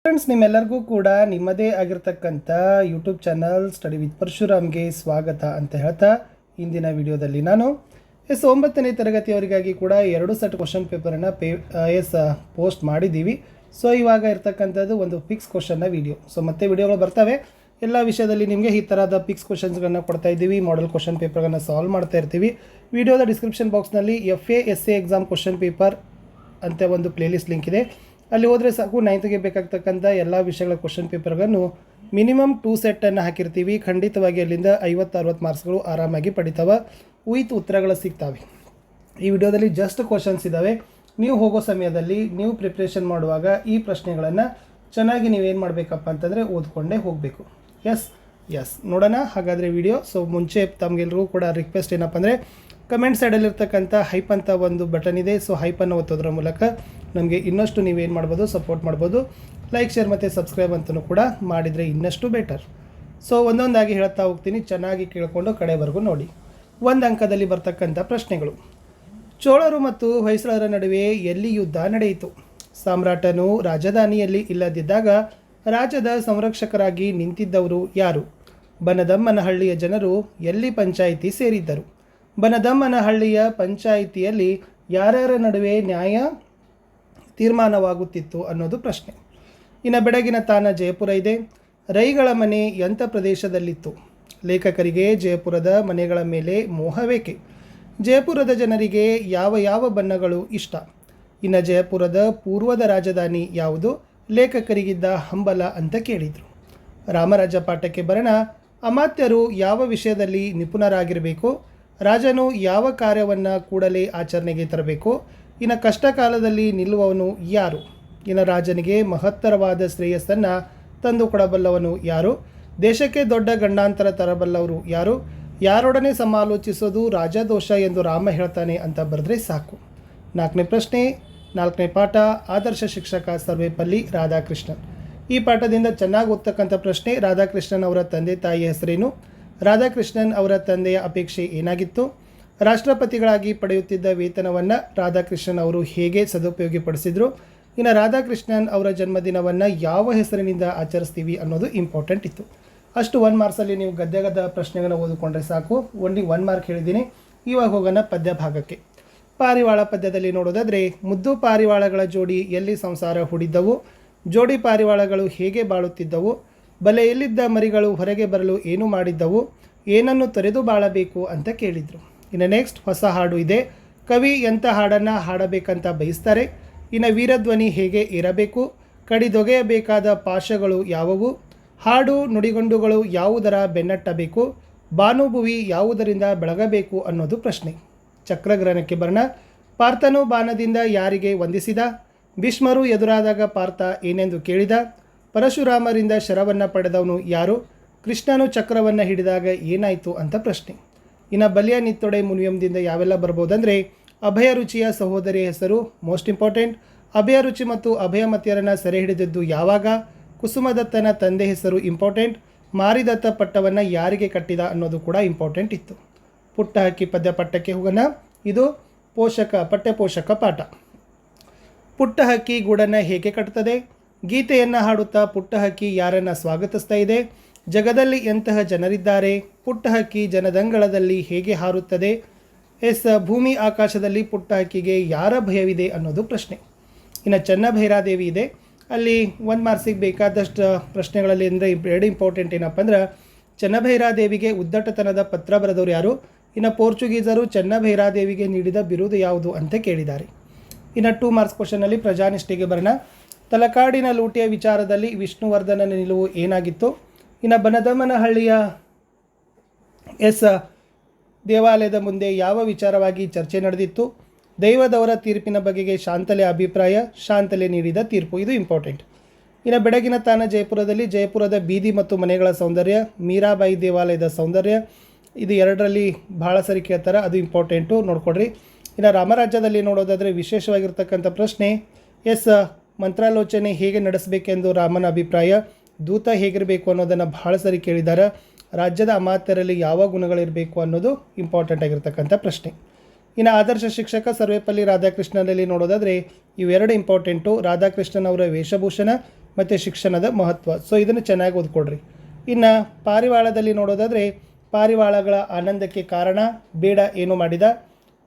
Friends, ನಿಮ್ಮೆಲ್ಲರಿಗೂ ಕೂಡ ನಿಮ್ಮದೇ ಆಗಿರ್ತಕ್ಕಂಥ ಯೂಟ್ಯೂಬ್ ಚಾನಲ್ ಸ್ಟಡಿ ವಿತ್ ಪರಶುರಾಮ್ಗೆ ಸ್ವಾಗತ ಅಂತ ಹೇಳ್ತಾ ಇಂದಿನ ವಿಡಿಯೋದಲ್ಲಿ ನಾನು 9ನೇ ತರಗತಿಯವರಿಗಾಗಿ ಕೂಡ 2 ಸೆಟ್ ಕ್ವಶನ್ ಪೇಪರನ್ನು ಪೋಸ್ಟ್ ಮಾಡಿದ್ದೀವಿ. ಸೊ ಇವಾಗ ಇರ್ತಕ್ಕಂಥದ್ದು ಒಂದು ಫಿಕ್ಸ್ ಕ್ವಶನ್ನ ವಿಡಿಯೋ. ಸೊ ಮತ್ತೆ ವಿಡಿಯೋಗಳು ಬರ್ತವೆ. ಎಲ್ಲ ವಿಷಯದಲ್ಲಿ ನಿಮಗೆ ಈ ಥರದ ಫಿಕ್ಸ್ ಕ್ವಶನ್ಸ್ಗಳನ್ನು ಕೊಡ್ತಾ ಇದ್ದೀವಿ. ಮಾಡೆಲ್ ಕ್ವಶನ್ ಪೇಪರ್ಗಳನ್ನು ಸಾಲ್ವ್ ಮಾಡ್ತಾ ಇರ್ತೀವಿ. ವಿಡಿಯೋದ ಡಿಸ್ಕ್ರಿಪ್ಷನ್ ಬಾಕ್ಸ್ನಲ್ಲಿ FA ಎಕ್ಸಾಮ್ ಕ್ವಶನ್ ಪೇಪರ್ ಅಂತ ಒಂದು ಪ್ಲೇಲಿಸ್ಟ್ ಲಿಂಕ್ ಇದೆ. ಅಲ್ಲಿ ಹೋದರೆ ಸಾಕು 9th ಬೇಕಾಗ್ತಕ್ಕಂಥ ಎಲ್ಲ ವಿಷಯಗಳ ಕ್ವಶನ್ ಪೇಪರ್ಗಳನ್ನು ಮಿನಿಮಮ್ 2 ಸೆಟ್ಟನ್ನು ಹಾಕಿರ್ತೀವಿ. ಖಂಡಿತವಾಗಿ ಅಲ್ಲಿಂದ 50-60 ಮಾರ್ಕ್ಸ್ಗಳು ಆರಾಮಾಗಿ ಪಡಿತಾವೆ. ವಿತ್ ಉತ್ತರಗಳು ಸಿಗ್ತವೆ. ಈ ವಿಡಿಯೋದಲ್ಲಿ ಜಸ್ಟ್ ಕ್ವಶನ್ಸ್ ಇದ್ದಾವೆ. ನೀವು ಹೋಗೋ ಸಮಯದಲ್ಲಿ ನೀವು ಪ್ರಿಪ್ರೇಷನ್ ಮಾಡುವಾಗ ಈ ಪ್ರಶ್ನೆಗಳನ್ನು ಚೆನ್ನಾಗಿ ನೀವೇನು ಮಾಡಬೇಕಪ್ಪ ಅಂತಂದರೆ ಓದ್ಕೊಂಡೇ ಹೋಗಬೇಕು. ಎಸ್ ನೋಡೋಣ ಹಾಗಾದರೆ ವಿಡಿಯೋ. ಸೊ ಮುಂಚೆ ತಮಗೆಲ್ಲರಿಗೂ ಕೂಡ ರಿಕ್ವೆಸ್ಟ್ ಏನಪ್ಪ ಅಂದರೆ ಕಮೆಂಟ್ ಸೈಡಲ್ಲಿರ್ತಕ್ಕಂಥ ಹೈಪ್ ಅಂತ ಒಂದು ಬಟನ್ ಇದೆ. ಸೊ ಹೈಪನ್ನು ಒತ್ತೋದ್ರ ಮೂಲಕ ನಮಗೆ ಇನ್ನಷ್ಟು ನೀವೇನು ಮಾಡ್ಬೋದು, ಸಪೋರ್ಟ್ ಮಾಡ್ಬೋದು. ಲೈಕ್, ಶೇರ್ ಮತ್ತು ಸಬ್ಸ್ಕ್ರೈಬ್ ಅಂತಲೂ ಕೂಡ ಮಾಡಿದರೆ ಇನ್ನಷ್ಟು ಬೆಟರ್. ಸೊ ಒಂದೊಂದಾಗಿ ಹೇಳ್ತಾ ಹೋಗ್ತೀನಿ, ಚೆನ್ನಾಗಿ ಕೇಳಿಕೊಂಡು ಕಡೆವರೆಗೂ ನೋಡಿ. 1 ಅಂಕದಲ್ಲಿ ಬರ್ತಕ್ಕಂಥ ಪ್ರಶ್ನೆಗಳು. ಚೋಳರು ಮತ್ತು ಹೊಯ್ಸಳರ ನಡುವೆ ಎಲ್ಲಿ ಯುದ್ಧ ನಡೆಯಿತು? ಸಾಮ್ರಾಟನು ರಾಜಧಾನಿಯಲ್ಲಿ ಇಲ್ಲದಿದ್ದಾಗ ರಾಜ್ಯದ ಸಂರಕ್ಷಕರಾಗಿ ನಿಂತಿದ್ದವರು ಯಾರು? ಬನದಮ್ಮನಹಳ್ಳಿಯ ಜನರು ಎಲ್ಲಿ ಪಂಚಾಯಿತಿ ಸೇರಿದ್ದರು? ಬನದಮ್ಮನಹಳ್ಳಿಯ ಪಂಚಾಯಿತಿಯಲ್ಲಿ ಯಾರ್ಯಾರ ನಡುವೆ ನ್ಯಾಯ ತೀರ್ಮಾನವಾಗುತ್ತಿತ್ತು ಅನ್ನೋದು ಪ್ರಶ್ನೆ. ಇನ್ನು ಬೆಡಗಿನ ತಾಣ ಜಯಪುರ ಇದೆ. ರೈಗಳ ಮನೆ ಎಂಥ ಪ್ರದೇಶದಲ್ಲಿತ್ತು? ಲೇಖಕರಿಗೆ ಜಯಪುರದ ಮನೆಗಳ ಮೇಲೆ ಮೋಹವೇಕೆ? ಜಯಪುರದ ಜನರಿಗೆ ಯಾವ ಬಣ್ಣಗಳು ಇಷ್ಟ? ಇನ್ನು ಜಯಪುರದ ಪೂರ್ವದ ರಾಜಧಾನಿ ಯಾವುದು? ಲೇಖಕರಿಗಿದ್ದ ಹಂಬಲ ಅಂತ ಕೇಳಿದರು. ರಾಮರಾಜ ಪಾಠಕ್ಕೆ ಬರೋಣ. ಅಮಾತ್ಯರು ಯಾವ ವಿಷಯದಲ್ಲಿ ನಿಪುಣರಾಗಿರಬೇಕು? ರಾಜನು ಯಾವ ಕಾರ್ಯವನ್ನು ಕೂಡಲೇ ಆಚರಣೆಗೆ ತರಬೇಕು? ಇನ್ನು ಕಷ್ಟ ಕಾಲದಲ್ಲಿ ನಿಲ್ಲುವವನು ಯಾರು? ಇನ್ನು ರಾಜನಿಗೆ ಮಹತ್ತರವಾದ ಶ್ರೇಯಸ್ಸನ್ನು ತಂದು ಕೊಡಬಲ್ಲವನು ಯಾರು? ದೇಶಕ್ಕೆ ದೊಡ್ಡ ಗಂಡಾಂತರ ತರಬಲ್ಲವರು ಯಾರು? ಯಾರೊಡನೆ ಸಮಾಲೋಚಿಸೋದು ರಾಜದೋಷ ಎಂದು ರಾಮ ಹೇಳ್ತಾನೆ ಅಂತ ಬರೆದ್ರೆ ಸಾಕು. 4ನೇ ಪ್ರಶ್ನೆ, 4ನೇ ಪಾಠ, ಆದರ್ಶ ಶಿಕ್ಷಕ ಸರ್ವೇಪಲ್ಲಿ ರಾಧಾಕೃಷ್ಣನ್. ಈ ಪಾಠದಿಂದ ಚೆನ್ನಾಗಿ ಓದ್ತಕ್ಕಂಥ ಪ್ರಶ್ನೆ. ರಾಧಾಕೃಷ್ಣನ್ ಅವರ ತಂದೆ ತಾಯಿಯ ಹೆಸರೇನು? ರಾಧಾಕೃಷ್ಣನ್ ಅವರ ತಂದೆಯ ಅಪೇಕ್ಷೆ ಏನಾಗಿತ್ತು? ರಾಷ್ಟ್ರಪತಿಗಳಾಗಿ ಪಡೆಯುತ್ತಿದ್ದ ವೇತನವನ್ನು ರಾಧಾಕೃಷ್ಣನ್ ಅವರು ಹೇಗೆ ಸದುಪಯೋಗಪಡಿಸಿದರು? ಇನ್ನು ರಾಧಾಕೃಷ್ಣನ್ ಅವರ ಜನ್ಮದಿನವನ್ನು ಯಾವ ಹೆಸರಿನಿಂದ ಆಚರಿಸ್ತೀವಿ ಅನ್ನೋದು ಇಂಪಾರ್ಟೆಂಟ್ ಇತ್ತು. ಅಷ್ಟು 1 ಮಾರ್ಕ್ಸಲ್ಲಿ ನೀವು ಗದ್ಯಗದ ಪ್ರಶ್ನೆಗಳನ್ನು ಓದಿಕೊಂಡ್ರೆ ಸಾಕು. ಓನ್ಲಿ 1 ಮಾರ್ಕ್ ಹೇಳಿದ್ದೀನಿ. ಇವಾಗ ಹೋಗೋಣ ಪದ್ಯ ಭಾಗಕ್ಕೆ. ಪಾರಿವಾಳ ಪದ್ಯದಲ್ಲಿ ನೋಡೋದಾದರೆ, ಮುದ್ದು ಪಾರಿವಾಳಗಳ ಜೋಡಿ ಎಲ್ಲಿ ಸಂಸಾರ ಹೂಡಿದ್ದವು? ಜೋಡಿ ಪಾರಿವಾಳಗಳು ಹೇಗೆ ಬಾಳುತ್ತಿದ್ದವು? ಬಲೆಯಲ್ಲಿದ್ದ ಮರಿಗಳು ಹೊರಗೆ ಬರಲು ಏನು ಮಾಡಿದ್ದವು? ಏನನ್ನು ತೊರೆದು ಬಾಳಬೇಕು ಅಂತ ಕೇಳಿದರು. ಇನ್ನು ನೆಕ್ಸ್ಟ್ ಹೊಸ ಹಾಡು ಇದೆ. ಕವಿ ಎಂಥ ಹಾಡನ್ನು ಹಾಡಬೇಕಂತ ಬಯಸ್ತಾರೆ? ಇನ್ನು ವೀರಧ್ವನಿ ಹೇಗೆ ಇರಬೇಕು? ಕಡಿದೊಗೆಯಬೇಕಾದ ಪಾಶಗಳು ಯಾವುವು? ಹಾಡು ನುಡಿಗಂಡುಗಳು ಯಾವುದರ ಬೆನ್ನಟ್ಟಬೇಕು? ಭಾನುಭುವಿ ಯಾವುದರಿಂದ ಬೆಳಗಬೇಕು ಅನ್ನೋದು ಪ್ರಶ್ನೆ. ಚಕ್ರಗ್ರಹಣಕ್ಕೆ ಬರೋಣ. ಪಾರ್ಥನು ಬಾಣದಿಂದ ಯಾರಿಗೆ ವಂದಿಸಿದ? ಭೀಷ್ಮರು ಎದುರಾದಾಗ ಪಾರ್ಥ ಏನೆಂದು ಕೇಳಿದ? ಪರಶುರಾಮರಿಂದ ಶರವನ್ನು ಪಡೆದವನು ಯಾರು? ಕೃಷ್ಣನು ಚಕ್ರವನ್ನು ಹಿಡಿದಾಗ ಏನಾಯಿತು ಅಂತ ಪ್ರಶ್ನೆ. ಇನ್ನು ಬಲಿಯ ನಿತ್ತೊಡೆ ಮುನಿಯಂದಿಂದ ಯಾವೆಲ್ಲ ಬರ್ಬೋದಂದರೆ, ಅಭಯ ರುಚಿಯ ಸಹೋದರಿಯ ಹೆಸರು ಮೋಸ್ಟ್ ಇಂಪಾರ್ಟೆಂಟ್. ಅಭಯ ರುಚಿ ಮತ್ತು ಅಭಯಮತಿಯರನ್ನು ಸೆರೆ ಹಿಡಿದಿದ್ದು ಯಾವಾಗ? ಕುಸುಮದತ್ತನ ತಂದೆ ಹೆಸರು ಇಂಪಾರ್ಟೆಂಟ್. ಮಾರಿದತ್ತ ಪಟ್ಟವನ್ನು ಯಾರಿಗೆ ಕಟ್ಟಿದ ಅನ್ನೋದು ಕೂಡ ಇಂಪಾರ್ಟೆಂಟ್ ಇತ್ತು. ಪುಟ್ಟ ಹಕ್ಕಿ ಪದ್ಯ ಪಟ್ಟಕ್ಕೆ ಹೋಗೋಣ. ಇದು ಪಠ್ಯಪೋಷಕ ಪಾಠ. ಪುಟ್ಟ ಹಕ್ಕಿ ಗೂಡನ್ನು ಹೇಗೆ ಕಟ್ತದೆ? ಗೀತೆಯನ್ನು ಹಾಡುತ್ತಾ ಪುಟ್ಟ ಹಕ್ಕಿ ಯಾರನ್ನು ಸ್ವಾಗತಿಸ್ತಾ ಇದೆ? ಜಗದಲ್ಲಿ ಎಂತಹ ಜನರಿದ್ದಾರೆ? ಪುಟ್ಟ ಹಕ್ಕಿ ಜನದಂಗಳದಲ್ಲಿ ಹೇಗೆ ಹಾರುತ್ತದೆ? ಭೂಮಿ ಆಕಾಶದಲ್ಲಿ ಪುಟ್ಟ ಹಕ್ಕಿಗೆ ಯಾರ ಭಯವಿದೆ ಅನ್ನೋದು ಪ್ರಶ್ನೆ. ಇನ್ನು ಚನ್ನಭೈರಾದೇವಿ ಇದೆ. ಅಲ್ಲಿ 1 ಮಾರ್ಕ್ಸಿಗೆ ಬೇಕಾದಷ್ಟು ಪ್ರಶ್ನೆಗಳಲ್ಲಿ ಅಂದರೆ 2 ಇಂಪಾರ್ಟೆಂಟ್ ಏನಪ್ಪ ಅಂದ್ರೆ, ಚನ್ನಭೈರಾದೇವಿಗೆ ಉದ್ದಟತನದ ಪತ್ರ ಬರೆದವರು ಯಾರು? ಇನ್ನು ಪೋರ್ಚುಗೀಸರು ಚನ್ನಭೈರಾದೇವಿಗೆ ನೀಡಿದ ಬಿರುದು ಯಾವುದು ಅಂತ ಕೇಳಿದ್ದಾರೆ. ಇನ್ನು 2 ಮಾರ್ಕ್ಸ್ ಕ್ವಶನಲ್ಲಿ ಪ್ರಜಾನಿಷ್ಠೆಗೆ ಬರೋಣ. ತಲಕಾಡಿನ ಲೂಟಿಯ ವಿಚಾರದಲ್ಲಿ ವಿಷ್ಣುವರ್ಧನನ ನಿಲುವು ಏನಾಗಿತ್ತು? ಇನ್ನು ಬನದಮ್ಮನಹಳ್ಳಿಯ ದೇವಾಲಯದ ಮುಂದೆ ಯಾವ ವಿಚಾರವಾಗಿ ಚರ್ಚೆ ನಡೆದಿತ್ತು? ದೈವದವರ ತೀರ್ಪಿನ ಬಗೆಗೆ ಶಾಂತಲೆ ಅಭಿಪ್ರಾಯ, ಶಾಂತಲೆ ನೀಡಿದ ತೀರ್ಪು. ಇದು ಇಂಪಾರ್ಟೆಂಟ್. ಇನ್ನು ಬೆಡಗಿನ ತಾಣ ಜಯಪುರದಲ್ಲಿ ಜಯಪುರದ ಬೀದಿ ಮತ್ತು ಮನೆಗಳ ಸೌಂದರ್ಯ, ಮೀರಾಬಾಯಿ ದೇವಾಲಯದ ಸೌಂದರ್ಯ. ಇದು 2ರಲ್ಲಿ ಭಾಳ ಸರಿ ಕೇಳ್ತಾರೆ, ಅದು ಇಂಪಾರ್ಟೆಂಟು, ನೋಡ್ಕೊಡ್ರಿ. ಇನ್ನು ರಾಮರಾಜ್ಯದಲ್ಲಿ ನೋಡೋದಾದರೆ ವಿಶೇಷವಾಗಿರ್ತಕ್ಕಂಥ ಪ್ರಶ್ನೆ, ಮಂತ್ರಾಲೋಚನೆ ಹೇಗೆ ನಡೆಸಬೇಕೆಂದು ರಾಮನ ಅಭಿಪ್ರಾಯ. ದೂತ ಹೇಗಿರಬೇಕು ಅನ್ನೋದನ್ನು ಭಾಳ ಸರಿ ಕೇಳಿದ್ದಾರೆ. ರಾಜ್ಯದ ಅಮಾತ್ಯರಲ್ಲಿ ಯಾವ ಗುಣಗಳಿರಬೇಕು ಅನ್ನೋದು ಇಂಪಾರ್ಟೆಂಟ್ ಆಗಿರ್ತಕ್ಕಂಥ ಪ್ರಶ್ನೆ. ಇನ್ನು ಆದರ್ಶ ಶಿಕ್ಷಕ ಸರ್ವೇಪಲ್ಲಿ ರಾಧಾಕೃಷ್ಣನಲ್ಲಿ ನೋಡೋದಾದರೆ ಇವೆರಡು ಇಂಪಾರ್ಟೆಂಟು. ರಾಧಾಕೃಷ್ಣನ್ ಅವರ ವೇಷಭೂಷಣ, ಮತ್ತು ಶಿಕ್ಷಣದ ಮಹತ್ವ. ಸೊ ಇದನ್ನು ಚೆನ್ನಾಗಿ ಓದ್ಕೊಡ್ರಿ. ಇನ್ನು ಪಾರಿವಾಳದಲ್ಲಿ ನೋಡೋದಾದರೆ ಪಾರಿವಾಳಗಳ ಆನಂದಕ್ಕೆ ಕಾರಣ, ಬೇಡ ಏನು ಮಾಡಿದ,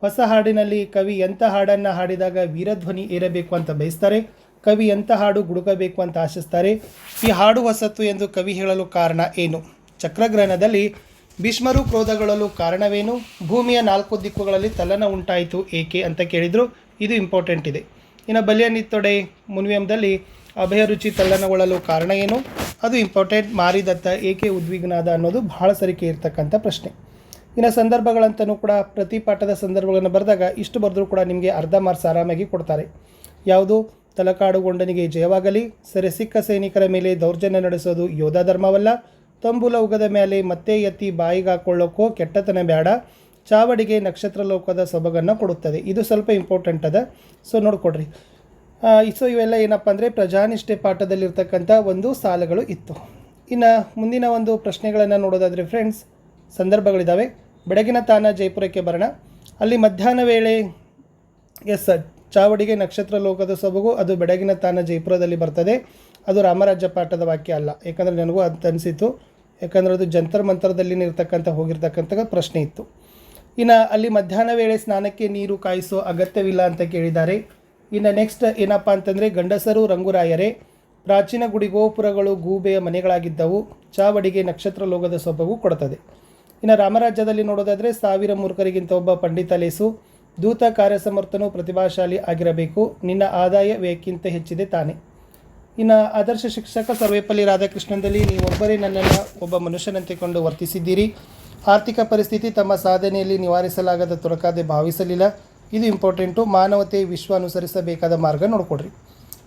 ಹೊಸ ಹಾಡಿನಲ್ಲಿ ಕವಿ ಎಂಥ ಹಾಡನ್ನು ಹಾಡಿದಾಗ ವೀರಧ್ವನಿ ಏರಬೇಕು ಅಂತ ಬಯಸ್ತಾರೆ, ಕವಿ ಎಂಥ ಹಾಡು ಗುಡುಕಬೇಕು ಅಂತ ಆಶಿಸ್ತಾರೆ, ಈ ಹಾಡು ಹೊಸತು ಎಂದು ಕವಿ ಹೇಳಲು ಕಾರಣ ಏನು, ಚಕ್ರಗ್ರಹಣದಲ್ಲಿ ಭೀಷ್ಮರು ಕ್ರೋಧಗೊಳ್ಳಲು ಕಾರಣವೇನು, ಭೂಮಿಯ 4 ದಿಕ್ಕುಗಳಲ್ಲಿ ತಲ್ಲಣ ಉಂಟಾಯಿತು ಏಕೆ ಅಂತ ಕೇಳಿದರು. ಇದು ಇಂಪಾರ್ಟೆಂಟ್ ಇದೆ. ಇನ್ನು ಬಲಿಯ ನಿತ್ತೊಡೆ ಮುನ್ವ್ಯಂದಲ್ಲಿ ಅಭಯರುಚಿ ತಲ್ಲಣಗೊಳ್ಳಲು ಕಾರಣ ಏನು, ಅದು ಇಂಪಾರ್ಟೆಂಟ್. ಮಾರಿದತ್ತ ಏಕೆ ಉದ್ವಿಗ್ನಾದ ಅನ್ನೋದು ಬಹಳ ಸರಿಕೆ ಇರ್ತಕ್ಕಂಥ ಪ್ರಶ್ನೆ. ಇನ್ನು ಸಂದರ್ಭಗಳಂತಲೂ ಕೂಡ ಪ್ರತಿ ಪಾಠದ ಸಂದರ್ಭಗಳನ್ನು ಬರೆದಾಗ ಇಷ್ಟು ಬರೆದ್ರೂ ಕೂಡ ನಿಮಗೆ ಅರ್ಧ ಮಾರ್ಕ್ಸ್ ಆರಾಮಾಗಿ ಕೊಡ್ತಾರೆ. ಯಾವುದು, ತಲಕಾಡುಗೊಂಡನಿಗೆ ಜಯವಾಗಲಿ, ಸೆರೆ ಸಿಕ್ಕ ಸೈನಿಕರ ಮೇಲೆ ದೌರ್ಜನ್ಯ ನಡೆಸೋದು ಯೋಧ ಧರ್ಮವಲ್ಲ, ತಂಬುಲ ಉಗದ ಮೇಲೆ ಮತ್ತೆ ಎತ್ತಿ ಬಾಯಿಗಾಕೊಳ್ಳೋಕ್ಕೋ ಕೆಟ್ಟತನ ಬೇಡ, ಚಾವಡಿಗೆ ನಕ್ಷತ್ರ ಲೋಕದ ಸೊಬಗನ್ನು ಕೊಡುತ್ತದೆ. ಇದು ಸ್ವಲ್ಪ ಇಂಪಾರ್ಟೆಂಟ್ ಅದ, ಸೊ ನೋಡಿಕೊಡ್ರಿ. ಸೊ ಇವೆಲ್ಲ ಏನಪ್ಪ ಅಂದರೆ ಪ್ರಜಾನಿಷ್ಠೆ ಪಾಠದಲ್ಲಿರ್ತಕ್ಕಂಥ ಒಂದು ಸಾಲುಗಳು ಇತ್ತು. ಇನ್ನು ಮುಂದಿನ ಒಂದು ಪ್ರಶ್ನೆಗಳನ್ನು ನೋಡೋದಾದರೆ ಫ್ರೆಂಡ್ಸ್, ಸಂದರ್ಭಗಳಿದ್ದಾವೆ. ಬೆಳಗಿನ ತಾನ ಜೈಪುರಕ್ಕೆ ಬರೋಣ. ಅಲ್ಲಿ ಮಧ್ಯಾಹ್ನ ವೇಳೆ ಚಾವಡಿಗೆ ನಕ್ಷತ್ರ ಲೋಕದ ಸೊಬಗು, ಅದು ಬೆಳಗಿನ ತಾನ ಜೈಪುರದಲ್ಲಿ ಬರ್ತದೆ. ಅದು ರಾಮರಾಜ್ಯ ಪಾಠದ ವಾಕ್ಯ ಅಲ್ಲ, ಯಾಕಂದರೆ ನನಗೂ ಅದು ಅನಿಸಿತು, ಯಾಕಂದರೆ ಅದು ಜಂತರ್ ಮಂತರದಲ್ಲಿ ಹೋಗಿರ್ತಕ್ಕಂಥ ಪ್ರಶ್ನೆ ಇತ್ತು. ಇನ್ನು ಅಲ್ಲಿ ಮಧ್ಯಾಹ್ನ ವೇಳೆ ಸ್ನಾನಕ್ಕೆ ನೀರು ಕಾಯಿಸೋ ಅಗತ್ಯವಿಲ್ಲ ಅಂತ ಕೇಳಿದ್ದಾರೆ. ಇನ್ನು ನೆಕ್ಸ್ಟ್ ಏನಪ್ಪ ಅಂತಂದರೆ ಗಂಡಸರು ರಂಗುರಾಯರೇ, ಪ್ರಾಚೀನ ಗುಡಿ ಗೋಪುರಗಳು ಗೂಬೆಯ ಮನೆಗಳಾಗಿದ್ದವು, ಚಾವಡಿಗೆ ನಕ್ಷತ್ರ ಲೋಕದ ಸೊಬಗು ಕೊಡುತ್ತದೆ. ಇನ್ನು ರಾಮರಾಜ್ಯದಲ್ಲಿ ನೋಡೋದಾದರೆ 1000 ಮೂರ್ಖರಿಗಿಂತ ಒಬ್ಬ ಪಂಡಿತ ಲೇಸು, ದೂತ ಕಾರ್ಯಸಮರ್ಥನು ಪ್ರತಿಭಾಶಾಲಿ ಆಗಿರಬೇಕು, ನಿನ್ನ ಆದಾಯ ವ್ಯಕ್ಕಿಂತ ಹೆಚ್ಚಿದೆ ತಾನೆ. ಇನ್ನು ಆದರ್ಶ ಶಿಕ್ಷಕ ಸರ್ವೇಪಲ್ಲಿ ರಾಧಾಕೃಷ್ಣನಲ್ಲಿ, ನೀವೊಬ್ಬರೇ ನನ್ನನ್ನು ಒಬ್ಬ ಮನುಷ್ಯನಂತೆ ಕೊಂಡು ವರ್ತಿಸಿದ್ದೀರಿ, ಆರ್ಥಿಕ ಪರಿಸ್ಥಿತಿ ತಮ್ಮ ಸಾಧನೆಯಲ್ಲಿ ನಿವಾರಿಸಲಾಗದ ತೊಡಕಾದೆ ಭಾವಿಸಲಿಲ್ಲ. ಇದು ಇಂಪಾರ್ಟೆಂಟು. ಮಾನವತೆ ವಿಶ್ವ ಅನುಸರಿಸಬೇಕಾದ ಮಾರ್ಗ ನೋಡಿಕೊಡ್ರಿ.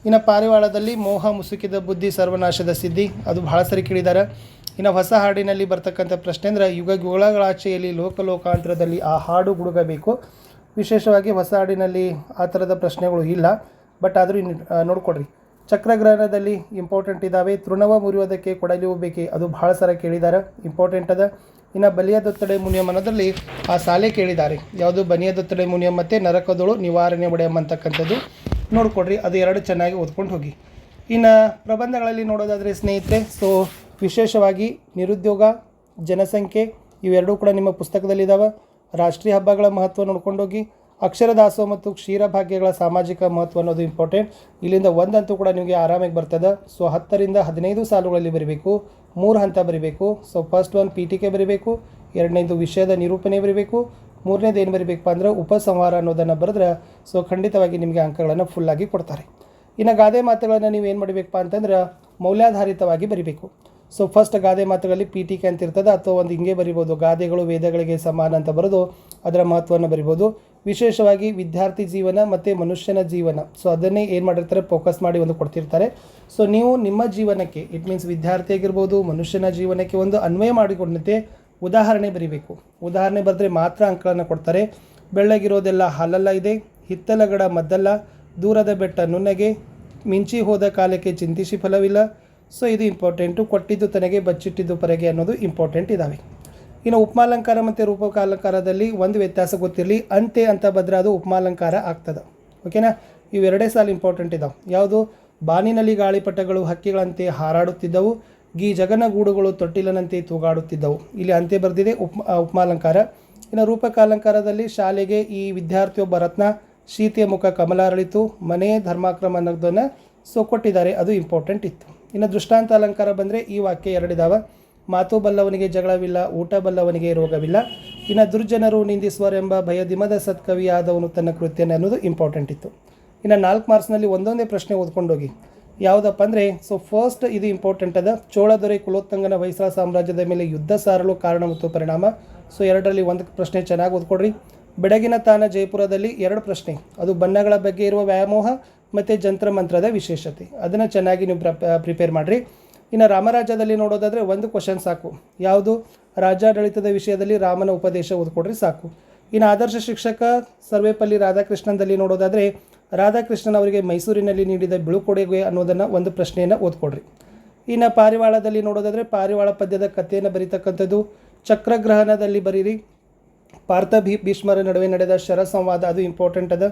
ಇನ್ನು ಪಾರಿವಾಳದಲ್ಲಿ ಮೋಹ ಮುಸುಕಿದ ಬುದ್ಧಿ ಸರ್ವನಾಶದ ಸಿದ್ಧಿ, ಅದು ಬಹಳ ಸರಿ ಕೇಳಿದ್ದಾರೆ. ಇನ್ನು ಹೊಸ ಹಾಡಿನಲ್ಲಿ ಬರ್ತಕ್ಕಂಥ ಪ್ರಶ್ನೆ ಅಂದರೆ ಯುಗಗಳಾಚೆಯಲ್ಲಿ ಲೋಕಾಂತರದಲ್ಲಿ ಆ ಹಾಡು ಗುಡುಗಬೇಕು. ವಿಶೇಷವಾಗಿ ಹೊಸ ಹಾಡಿನಲ್ಲಿ ಆ ಥರದ ಪ್ರಶ್ನೆಗಳು ಇಲ್ಲ, ಬಟ್ ಆದರೂ ನೋಡಿಕೊಡ್ರಿ. ಚಕ್ರಗ್ರಹಣದಲ್ಲಿ ಇಂಪಾರ್ಟೆಂಟ್ ಇದ್ದಾವೆ. ತೃಣವ ಮುರಿಯೋದಕ್ಕೆ ಕೊಡಲಿಯೂ ಬೇಕೆ, ಅದು ಬಹಳ ಸರ ಕೇಳಿದ್ದಾರೆ, ಇಂಪಾರ್ಟೆಂಟ್ ಅದ. ಇನ್ನು ಬಲಿಯದೊತ್ತಡೆ ಮುನಿಯಂ ಅನ್ನೋದ್ರಲ್ಲಿ ಆ ಸಾಲೆ ಕೇಳಿದ್ದಾರೆ. ಯಾವುದು, ಬನಿಯದೊತ್ತಡೆ ಮುನಿಯಂ ಮತ್ತು ನರಕದೋಳು ನಿವಾರಣೆ ಒಡೆಯಂ ಅಂತಕ್ಕಂಥದ್ದು ನೋಡಿಕೊಡ್ರಿ. ಅದು ಎರಡು ಚೆನ್ನಾಗಿ ಓದ್ಕೊಂಡು ಹೋಗಿ. ಇನ್ನು ಪ್ರಬಂಧಗಳಲ್ಲಿ ನೋಡೋದಾದರೆ ಸ್ನೇಹಿತರೆ, ಸೊ ವಿಶೇಷವಾಗಿ ನಿರುದ್ಯೋಗ, ಜನಸಂಖ್ಯೆ ಇವೆರಡೂ ಕೂಡ ನಿಮ್ಮ ಪುಸ್ತಕದಲ್ಲಿದ್ದಾವೆ. ರಾಷ್ಟ್ರೀಯ ಹಬ್ಬಗಳ ಮಹತ್ವ ನೋಡ್ಕೊಂಡೋಗಿ. ಅಕ್ಷರ ದಾಸೋಹ ಮತ್ತು ಕ್ಷೀರಭಾಗ್ಯಗಳ ಸಾಮಾಜಿಕ ಮಹತ್ವ ಅನ್ನೋದು ಇಂಪಾರ್ಟೆಂಟ್. ಇಲ್ಲಿಂದ ಒಂದಂತೂ ಕೂಡ ನಿಮಗೆ ಆರಾಮಾಗಿ ಬರ್ತದೆ. ಸೊ 10 ರಿಂದ 15 ಸಾಲುಗಳಲ್ಲಿ ಬರೀಬೇಕು, 3 ಹಂತ ಬರೀಬೇಕು. ಸೊ ಫಸ್ಟ್ ಒಂದು ಪೀಠಿಕೆ ಬರೀಬೇಕು, ಎರಡನೇದು ವಿಷಯದ ನಿರೂಪಣೆ ಬರೀಬೇಕು, ಮೂರನೇದು ಏನು ಬರೀಬೇಕಪ್ಪ ಅಂದರೆ ಉಪಸಂಹಾರ ಅನ್ನೋದನ್ನು ಬರೆದ್ರೆ ಸೊ ಖಂಡಿತವಾಗಿ ನಿಮಗೆ ಅಂಕಗಳನ್ನು ಫುಲ್ಲಾಗಿ ಕೊಡ್ತಾರೆ. ಇನ್ನು ಗಾದೆ ಮಾತುಗಳನ್ನು ನೀವು ಏನು ಮಾಡಬೇಕಪ್ಪ ಅಂತಂದ್ರೆ ಮೌಲ್ಯಾಧಾರಿತವಾಗಿ ಬರೀಬೇಕು. ಸೊ ಫಸ್ಟ್ ಗಾದೆ ಮಾತುಗಳಲ್ಲಿ ಪೀಠಿಕೆ ಅಂತ ಇರ್ತದೆ, ಅಥವಾ ಒಂದು ಹಿಂಗೆ ಬರಿಬೋದು, ಗಾದೆಗಳು ವೇದಗಳಿಗೆ ಸಮಾನ ಅಂತ ಬರೆದು ಅದರ ಮಹತ್ವವನ್ನು ಬರಿಬೋದು. ವಿಶೇಷವಾಗಿ ವಿದ್ಯಾರ್ಥಿ ಜೀವನ ಮತ್ತು ಮನುಷ್ಯನ ಜೀವನ, ಸೊ ಅದನ್ನೇ ಏನು ಮಾಡಿರ್ತಾರೆ ಫೋಕಸ್ ಮಾಡಿ ಒಂದು ಕೊಡ್ತಿರ್ತಾರೆ. ಸೊ ನೀವು ನಿಮ್ಮ ಜೀವನಕ್ಕೆ, ಇಟ್ ಮೀನ್ಸ್ ವಿದ್ಯಾರ್ಥಿ ಆಗಿರ್ಬೋದು, ಮನುಷ್ಯನ ಜೀವನಕ್ಕೆ ಒಂದು ಅನ್ವಯ ಮಾಡಿಕೊಂಡಂತೆ ಉದಾಹರಣೆ ಬರೀಬೇಕು. ಉದಾಹರಣೆ ಬರೆದ್ರೆ ಮಾತ್ರ ಅಂಕಗಳನ್ನು ಕೊಡ್ತಾರೆ. ಬೆಳ್ಳಗಿರೋದೆಲ್ಲ ಹಾಲಲ್ಲ ಇದೆ, ಹಿತ್ತಲಗಡ ಮದ್ದಲ್ಲ, ದೂರದ ಬೆಟ್ಟ ನುಣ್ಣಗೆ, ಮಿಂಚಿ ಹೋದ ಕಾಲಕ್ಕೆ ಚಿಂತಿಸಿ ಫಲವಿಲ್ಲ. ಸೊ ಇದು ಇಂಪಾರ್ಟೆಂಟು. ಕೊಟ್ಟಿದ್ದು ತನಗೆ ಬಚ್ಚಿಟ್ಟಿದ್ದು ಪರಗೆ ಅನ್ನೋದು ಇಂಪಾರ್ಟೆಂಟ್ ಇದ್ದಾವೆ. ಇನ್ನು ಉಪಮಾಲಂಕಾರ ಮತ್ತು ರೂಪಕಾಲಂಕಾರದಲ್ಲಿ ಒಂದು ವ್ಯತ್ಯಾಸ ಗೊತ್ತಿರಲಿ, ಅಂತೆ ಅಂತ ಬದ್ರೆ ಅದು ಉಪಮಾಲಂಕಾರ ಆಗ್ತದೆ. ಓಕೆನಾ, ಇವೆರಡೇ ಸಾಲು ಇಂಪಾರ್ಟೆಂಟ್ ಇದ್ದಾವೆ. ಯಾವುದು, ಬಾನಿನಲ್ಲಿ ಗಾಳಿಪಟಗಳು ಹಕ್ಕಿಗಳಂತೆ ಹಾರಾಡುತ್ತಿದ್ದವು, ಜಗನಗೂಡುಗಳು ತೊಟ್ಟಿಲನಂತೆ ತೂಗಾಡುತ್ತಿದ್ದವು. ಇಲ್ಲಿ ಅಂತೆ ಬರೆದಿದೆ ಉಪಮಾಲಂಕಾರ. ಇನ್ನು ರೂಪಕಾಲಂಕಾರದಲ್ಲಿ ಶಾಲೆಗೆ ಈ ವಿದ್ಯಾರ್ಥಿಯೊಬ್ಬ ರತ್ನ, ಶೀತೆಯ ಮುಖ ಕಮಲ ಅರಳಿತು, ಮನೆ ಧರ್ಮಾಕ್ರಮ ಅನ್ನೋದನ್ನು ಸೊ ಕೊಟ್ಟಿದ್ದಾರೆ, ಅದು ಇಂಪಾರ್ಟೆಂಟ್ ಇತ್ತು. ಇನ್ನು ದೃಷ್ಟಾಂತ ಅಲಂಕಾರ ಬಂದರೆ ಈ ವಾಕ್ಯ ಎರಡಿದಾವೆ. ಮಾತು ಬಲ್ಲವನಿಗೆ ಜಗಳವಿಲ್ಲ, ಊಟ ಬಲ್ಲವನಿಗೆ ರೋಗವಿಲ್ಲ. ಇನ್ನು ದುರ್ಜನರು ನಿಂದಿಸುವರೆಂಬ ಭಯದಿಮದ ಸತ್ಕವಿಯಾದವನು ತನ್ನ ಕೃತ್ಯನ ಅನ್ನೋದು ಇಂಪಾರ್ಟೆಂಟ್ ಇತ್ತು. ಇನ್ನು 4 ಮಾರ್ಕ್ಸ್ನಲ್ಲಿ ಒಂದೊಂದೇ ಪ್ರಶ್ನೆ ಓದ್ಕೊಂಡೋಗಿ. ಯಾವುದಪ್ಪ ಅಂದರೆ ಸೊ ಫಸ್ಟ್ ಇದು ಇಂಪಾರ್ಟೆಂಟ್ ಅದ. ಚೋಳ ದೊರೆ ಕುಲೋತ್ತಂಗನ ಹೊಯ್ಸಳ ಸಾಮ್ರಾಜ್ಯದ ಮೇಲೆ ಯುದ್ಧ ಸಾರಲು ಕಾರಣ ಮತ್ತು ಪರಿಣಾಮ. ಸೊ ಎರಡರಲ್ಲಿ ಒಂದು ಪ್ರಶ್ನೆ ಚೆನ್ನಾಗಿ ಓದ್ಕೊಡ್ರಿ. ಬೆಳಗಿನ ತಾನ ಜೈಪುರದಲ್ಲಿ 2 ಪ್ರಶ್ನೆ, ಅದು ಬಣ್ಣಗಳ ಬಗ್ಗೆ ಇರುವ ವ್ಯಾಮೋಹ ಮತ್ತು ಜಂತ್ರ ಮಂತ್ರದ ವಿಶೇಷತೆ, ಅದನ್ನು ಚೆನ್ನಾಗಿ ನೀವು ಪ್ರಿಪೇರ್ ಮಾಡಿರಿ. ಇನ್ನು ರಾಮರಾಜ್ಯದಲ್ಲಿ ನೋಡೋದಾದರೆ ಒಂದು ಕ್ವಶನ್ ಸಾಕು. ಯಾವುದು, ರಾಜ್ಯಾಡಳಿತದ ವಿಷಯದಲ್ಲಿ ರಾಮನ ಉಪದೇಶ ಓದ್ಕೊಡ್ರಿ ಸಾಕು. ಇನ್ನು ಆದರ್ಶ ಶಿಕ್ಷಕ ಸರ್ವೇಪಲ್ಲಿ ರಾಧಾಕೃಷ್ಣನಲ್ಲಿ ನೋಡೋದಾದರೆ ರಾಧಾಕೃಷ್ಣನ್ ಅವರಿಗೆ ಮೈಸೂರಿನಲ್ಲಿ ನೀಡಿದ ಬೀಳ್ಕೊಡುಗೆ ಅನ್ನೋದನ್ನು ಒಂದು ಪ್ರಶ್ನೆಯನ್ನು ಓದ್ಕೊಡ್ರಿ. ಇನ್ನು ಪಾರಿವಾಳದಲ್ಲಿ ನೋಡೋದಾದರೆ ಪಾರಿವಾಳ ಪದ್ಯದ ಕಥೆಯನ್ನು ಬರೀತಕ್ಕಂಥದ್ದು. ಚಕ್ರಗ್ರಹಣದಲ್ಲಿ ಬರೀರಿ. ಪಾರ್ಥ ಭೀಷ್ಮರ ನಡುವೆ ನಡೆದ ಶರ ಸಂವಾದ, ಅದು ಇಂಪಾರ್ಟೆಂಟ್ ಅದ.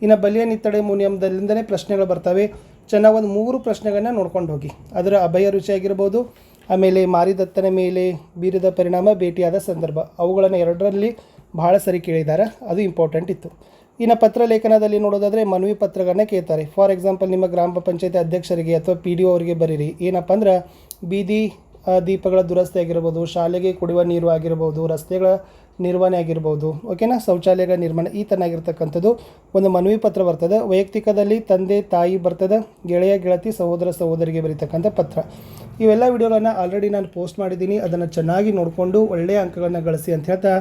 ಇನ್ನು ಬಲಿಯ ನಿತ್ತಡೆ ಮುನಿಯಂದಲ್ಲಿಂದಲೇ ಪ್ರಶ್ನೆಗಳು ಬರ್ತವೆ. ಚೆನ್ನಾಗಿ ಒಂದು 3 ಪ್ರಶ್ನೆಗಳನ್ನ ನೋಡ್ಕೊಂಡು ಹೋಗಿ. ಅದರ ಅಭಯ ರುಚಿ ಆಗಿರ್ಬೋದು, ಆಮೇಲೆ ಮಾರಿದತ್ತನ ಮೇಲೆ ಬೀರಿದ ಪರಿಣಾಮ, ಭೇಟಿಯಾದ ಸಂದರ್ಭ, ಅವುಗಳನ್ನು 2ರಲ್ಲಿ ಭಾಳ ಸರಿ ಕೇಳಿದ್ದಾರೆ, ಅದು ಇಂಪಾರ್ಟೆಂಟ್ ಇತ್ತು. ಇನ್ನು ಪತ್ರ ಲೇಖನದಲ್ಲಿ ನೋಡೋದಾದರೆ ಮನವಿ ಪತ್ರಗಳನ್ನ ಕೇಳ್ತಾರೆ. ಫಾರ್ ಎಕ್ಸಾಂಪಲ್ ನಿಮ್ಮ ಗ್ರಾಮ ಪಂಚಾಯತಿ ಅಧ್ಯಕ್ಷರಿಗೆ ಅಥವಾ PDO ಅವರಿಗೆ ಬರೀರಿ. ಏನಪ್ಪ ಅಂದ್ರೆ ಬೀದಿ ದೀಪಗಳ ದುರಸ್ತಿ ಆಗಿರ್ಬೋದು, ಶಾಲೆಗೆ ಕುಡಿಯುವ ನೀರು ಆಗಿರ್ಬೋದು, ರಸ್ತೆಗಳ ನಿರ್ವಹಣೆ ಆಗಿರ್ಬೋದು, ಓಕೆನಾ, ಶೌಚಾಲಯಗಳ ನಿರ್ಮಾಣ, ಈ ಥರನಾಗಿರ್ತಕ್ಕಂಥದ್ದು ಒಂದು ಮನವಿ ಪತ್ರ ಬರ್ತದೆ. ವೈಯಕ್ತಿಕದಲ್ಲಿ ತಂದೆ ತಾಯಿ ಬರ್ತದೆ, ಗೆಳೆಯ ಗೆಳತಿ ಸಹೋದರ ಸಹೋದರಿಗೆ ಬರೀತಕ್ಕಂಥ ಪತ್ರ. ಇವೆಲ್ಲ ವಿಡಿಯೋಗಳನ್ನು ಆಲ್ರೆಡಿ ನಾನು ಪೋಸ್ಟ್ ಮಾಡಿದ್ದೀನಿ. ಅದನ್ನು ಚೆನ್ನಾಗಿ ನೋಡಿಕೊಂಡು ಒಳ್ಳೆಯ ಅಂಕಗಳನ್ನು ಗಳಿಸಿ ಅಂತ ಹೇಳ್ತಾ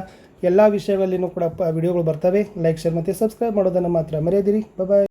ಎಲ್ಲ ವಿಷಯಗಳಲ್ಲಿನೂ ಕೂಡ ವಿಡಿಯೋಗಳು ಬರ್ತವೆ. ಲೈಕ್, ಶೇರ್ ಮತ್ತು ಸಬ್ಸ್ಕ್ರೈಬ್ ಮಾಡೋದನ್ನು ಮಾತ್ರ ಮರೆಯದಿರಿ. ಬಾಯ್.